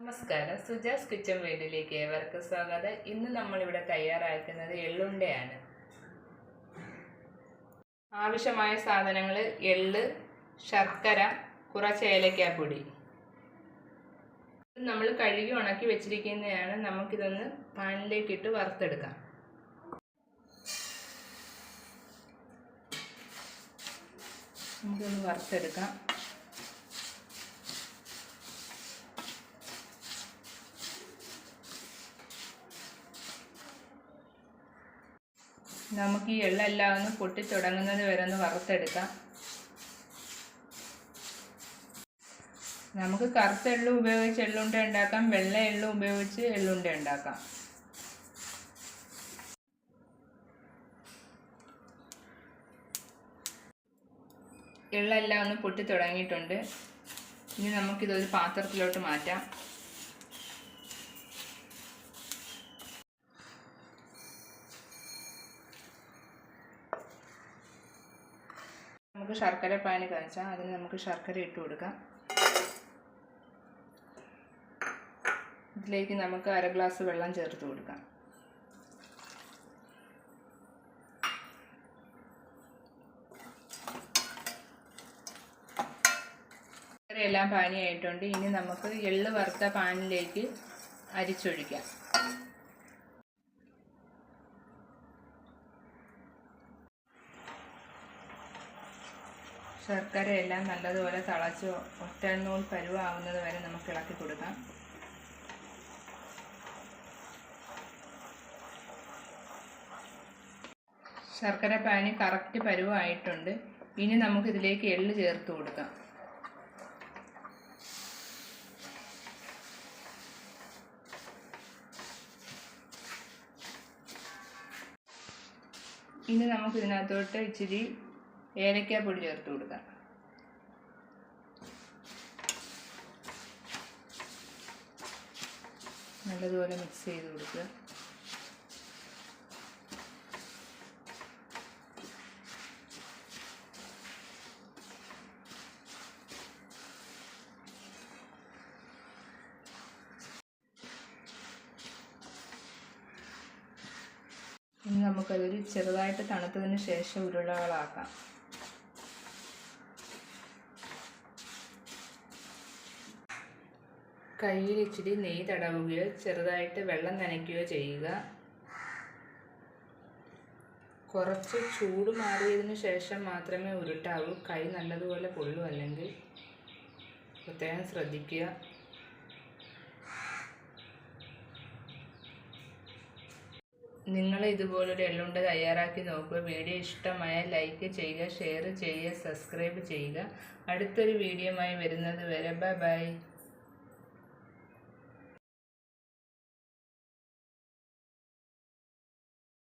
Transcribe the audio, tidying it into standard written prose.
നമസ്കാരം, സുജാസ് കിച്ചൺ വീഡിയോയിലേക്ക് ഏവർക്കും സ്വാഗതം. ഇന്ന് നമ്മളിവിടെ തയ്യാറാക്കുന്നത് എള്ളുണ്ടയാണ്. ആവശ്യമായ സാധനങ്ങൾ: എള്ള്, ശർക്കര, കുറച്ച് ഏലക്കാപ്പൊടി. നമ്മൾ കഴുകി ഉണക്കി വെച്ചിരിക്കുന്നതാണ്. നമുക്കിതൊന്ന് പാനിലേക്ക് ഇട്ട് വറുത്തെടുക്കാം. നമുക്കൊന്ന് വറുത്തെടുക്കാം. നമുക്ക് ഈ എള്ളെല്ലാം ഒന്ന് പൊട്ടി തുടങ്ങുന്നത് വരെ ഒന്ന് വറുത്തെടുക്കാം. നമുക്ക് കറുത്ത എള്ള് ഉപയോഗിച്ച് എള്ളുണ്ട ഉണ്ടാക്കാം, വെള്ള എള്ള് ഉപയോഗിച്ച് എള്ളുണ്ട ഉണ്ടാക്കാം. എള്ളെല്ലാം ഒന്ന് പൊട്ടി തുടങ്ങിയിട്ടുണ്ട്. ഇനി നമുക്കിതൊരു പാത്രത്തിലോട്ട് മാറ്റാം. നമുക്ക് ശർക്കര പാനി കാച്ചാം. അതിന് നമുക്ക് ശർക്കര ഇട്ട് കൊടുക്കാം. ഇതിലേക്ക് നമുക്ക് 1/2 ഗ്ലാസ് വെള്ളം ചേർത്ത് കൊടുക്കാം. ശർക്കരയെല്ലാം പാനിയായിട്ടുണ്ട്. ഇനി നമുക്ക് എള്ള് വറുത്ത പാനിലേക്ക് അരിച്ചൊഴിക്കാം. ശർക്കരയെല്ലാം നല്ലതുപോലെ തിളച്ച് ഒറ്റനൂൽ പരുവാകുന്നത് വരെ നമുക്ക് ഇളക്കി കൊടുക്കാം. ശർക്കര പാനി കറക്റ്റ് പരുവായിട്ടുണ്ട്. ഇനി നമുക്കിതിലേക്ക് എള്ള് ചേർത്ത് കൊടുക്കാം. ഇനി നമുക്കിതിനകത്തോട്ട് ഇച്ചിരി ഏലക്കാപ്പൊടി ചേർത്ത് കൊടുക്കാം. നല്ലതുപോലെ മിക്സ് ചെയ്ത് കൊടുക്കുക. ഇനി നമുക്കതൊരു ചെറുതായിട്ട് തണുത്തതിന് ശേഷം ഉരുളകളാക്കാം. കയ്യിൽ ഇച്ചിരി നെയ്യ് തടവുകയോ ചെറുതായിട്ട് വെള്ളം നനയ്ക്കുകയോ ചെയ്യുക. കുറച്ച് ചൂട് മാറിയതിന് ശേഷം മാത്രമേ ഉരുട്ടാവൂ. കൈ നല്ലതുപോലെ പൊള്ളും, അല്ലെങ്കിൽ പ്രത്യേകം ശ്രദ്ധിക്കുക. നിങ്ങൾ ഇതുപോലൊരു എള്ളുണ്ട തയ്യാറാക്കി നോക്കുക. വീഡിയോ ഇഷ്ടമായാൽ ലൈക്ക് ചെയ്യുക, ഷെയർ ചെയ്യുക, സബ്സ്ക്രൈബ് ചെയ്യുക. അടുത്തൊരു വീഡിയോയുമായി വരുന്നത് വരെ ബൈ.